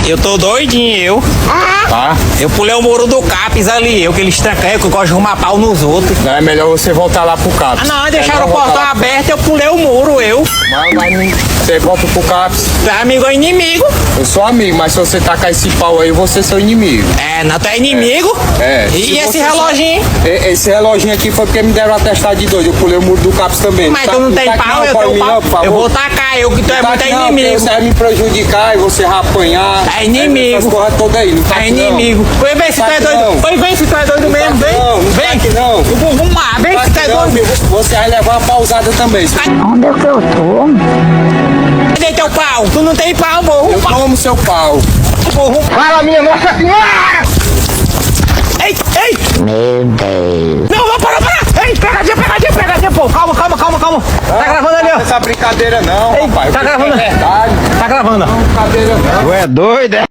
Eu tô doidinho, eu. Tá? Eu pulei o muro do Capes ali, eu que eles trancam, que eu gosto de arrumar pau nos outros. Não é melhor você voltar lá pro CAPS. Ah não, deixaram o portão aberto, eu pulei o muro, eu. Mas você volta pro CAPS. Tu é amigo ou inimigo? Eu sou amigo, mas se você tacar esse pau aí, você é seu inimigo. É, não, tu é inimigo? É. E Se esse você reloginho? Esse reloginho aqui foi porque me deram atestado de doido. Eu pulei o muro do CAPS também. Mas tu não tem pau, eu tenho pau. Eu vou tacar, eu que tu é muito inimigo. Você vai me prejudicar e você vai apanhar. É inimigo. Essas porra toda aí, não tá É aqui, não. inimigo. Foi ver se tu é doido. Foi ver se tu é doido mesmo, vem. Não tá Vem. aqui não. Vamos lá, vem se tu é Não, doido. você vai levar uma pausada também. Onde é que eu tô? Cadê teu pau? Tu não tem pau, burro. Eu tomo seu pau. Burro. Fala, minha Nossa Senhora! Ei, ei. Meu Deus. Não, para. Ei, pegadinha, pô. Calma. Tá gravando ali, ó. Essa brincadeira não, Ei, rapaz. tá gravando. É verdade. Tá gravando, ó. Brincadeira não. Tu é doido, é?